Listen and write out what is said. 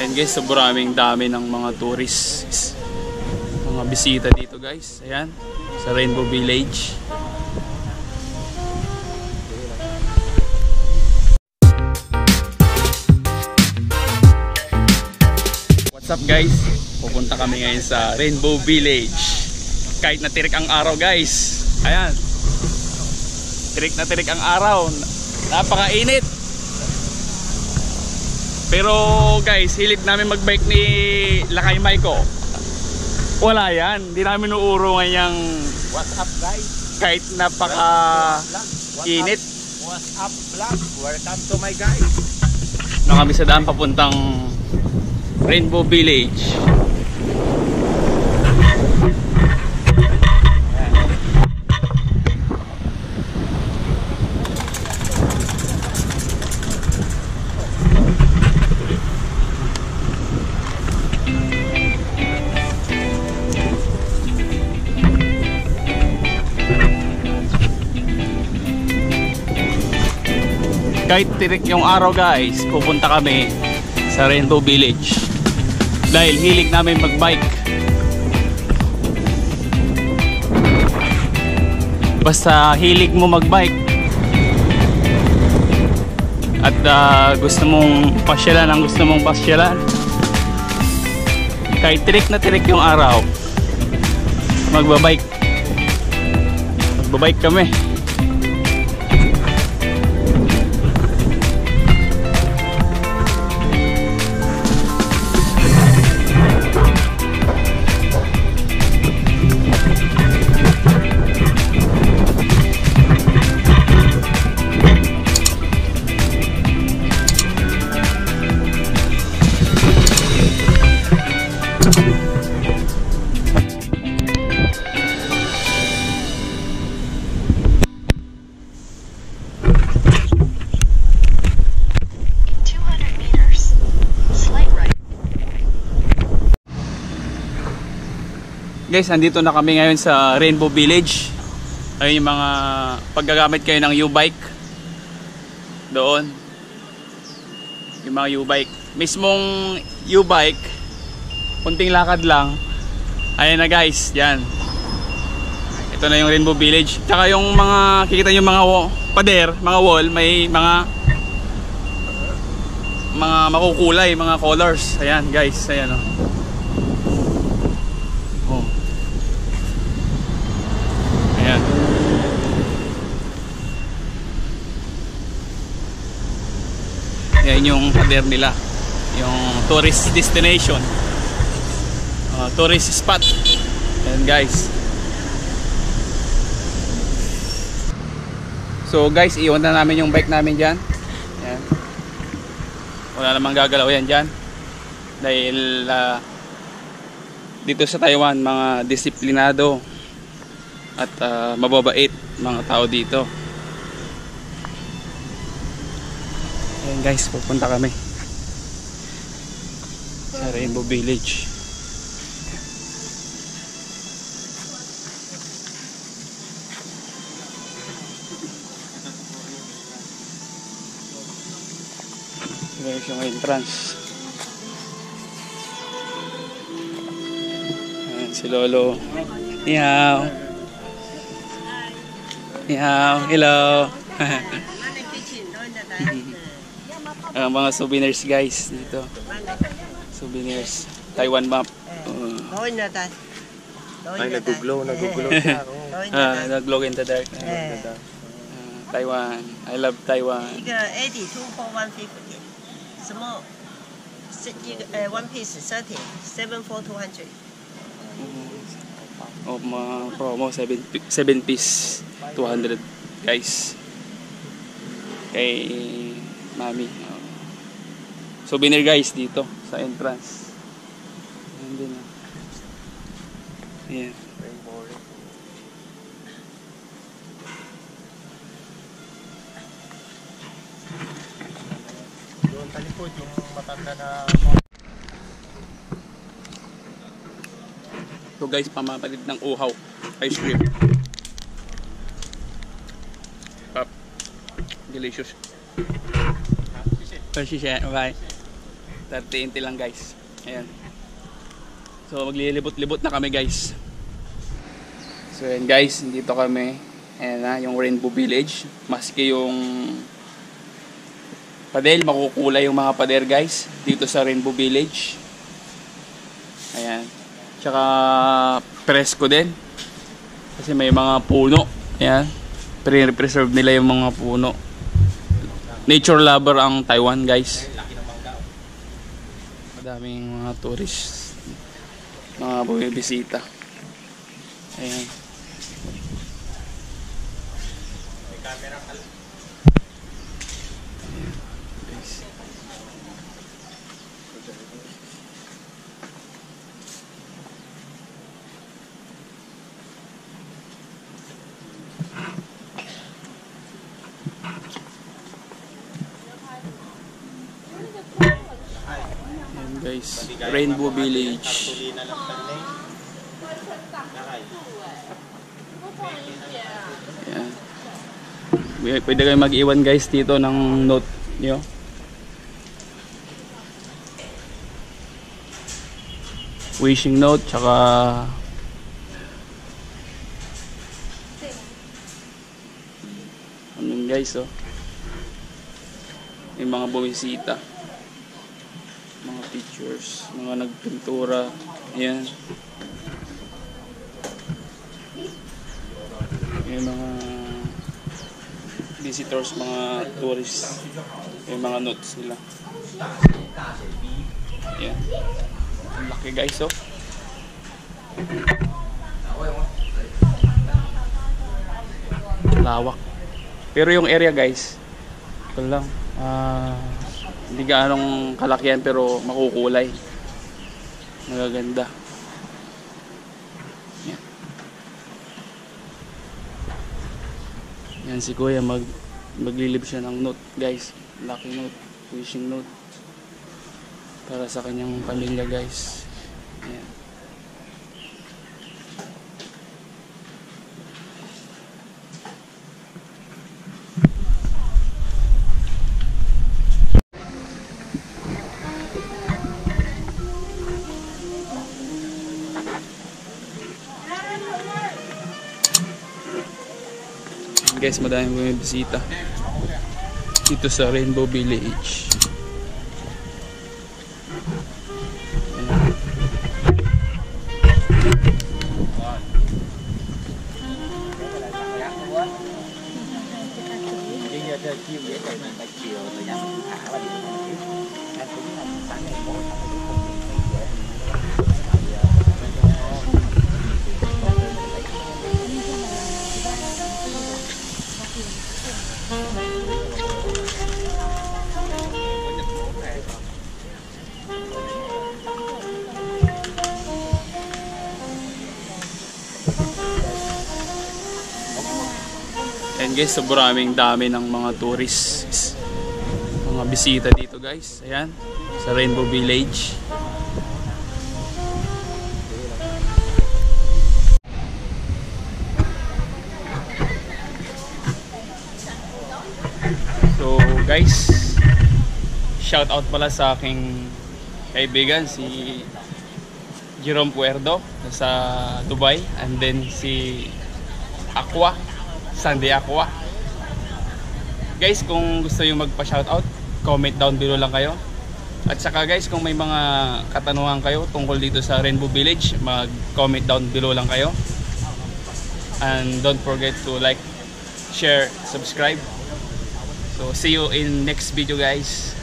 And guys, sobrang dami ng mga tourists, mga bisita dito guys. Ayan, sa Rainbow Village. What's up guys? Pupunta kami ngayon sa Rainbow Village. Kahit na tirik ang araw guys. Ayan, tirik na tirik ang araw. Napakainit. Pero guys, hilig namin magbike ni Lakay Maiko. Wala yan, hindi namin uuro ngayang What's up guys? kahit napaka init. What's up vlog? Welcome to my guys. Na kami sa daan papuntang Rainbow Village. Kahit tirik yung araw guys, pupunta kami sa Rainbow Village dahil hilig namin magbike. Basta hilig mo magbike at gusto mong pasyalan ang gusto mong pasyalan, kahit tirik na tirik yung araw, magbabike kami. Guys, andito na kami ngayon sa Rainbow Village. Ayun yung mga paggagamit kayo ng U-bike. Doon. Yung mga U-bike. Mismong U-bike, kunting lakad lang. Ayan na guys, yan. Ito na yung Rainbow Village. Tsaka yung mga, kikita yung mga pader, mga wall, may mga makukulay, mga colors. Ayan guys, ayan o. Ayan. Ayan yung pader nila, yung tourist destination, tourist spot. Ayan guys. So guys, iwan na namin yung bike namin dyan. Ayan. Wala namang gagalaw yan dyan dahil dito sa Taiwan mga disiplinado at mababait mga tao dito. Ayan guys, pupunta kami sa Rainbow Village. There's yung entrance. Ayan si Lolo. Meow. Meow. Hello. Mga souvenirs guys dito. Souvenirs. Taiwan map. Ay, nag-glow siya. Nag-glow in the dark. Taiwan. I love Taiwan. 82 for 150. Small. One piece 30. 7 for 200. Mga promo 7 piece 200 guys kay mami. Souvenir guys dito sa entrance. Ayan din. Ayan. Doon talikod yung matanda na. So guys, pamapalit ng uhaw ice cream. Pop. Delicious. Bye. 30 lang guys. Ayan. So maglilibot-libot na kami guys. So ayan guys, dito kami. Ayan na, yung Rainbow Village. Maski yung padel, makukulay yung mga pader guys. Dito sa Rainbow Village. Ayan. Tsaka presko din. Kasi may mga puno. Ayan. Pre-preserve nila yung mga puno. Nature lover ang Taiwan guys. Madaming mga tourist, mga bumibisita. Ayan. May camera ka lang. Guys. Ayan guys, Rainbow Village. Tulina lang tanay. Nakay. Ayan. Pwede kayo mag-iwan guys dito ng note nyo. Wishing note, tsaka ano guys, oh. May mga bumisita, mga pictures, mga nagpintura. Ayan. May mga visitors, mga tourists. May mga notes nila. Ayan. Ang laki guys, oh. Lawak. Pero yung area guys, ito lang. Hindi gaanong kalakihan pero makukulay. Nagaganda. Yan. Yan si Kuya maglilib siya ng note guys. Lucky note, wishing note. Para sa kanyang pamilya guys. Yan. Guys, madaming bumibisita dito sa Rainbow Village. Chiều dễ tại mình chiều thời gian mình thả qua điện em cũng là sáng ngày mỗi sáng ngày không And guys, sobrang dami ng mga tourists, mga bisita dito guys. Ayan, sa Rainbow Village. So guys, shout out pala sa aking kaibigan si Jerome Puerdo sa Dubai, and then si Aqua, Sandy Aqua. Guys, kung gusto nyo magpa-shoutout, comment down below lang kayo. At saka guys, kung may mga katanungan kayo tungkol dito sa Rainbow Village, mag-comment down below lang kayo. And don't forget to like, share, subscribe. So see you in next video guys.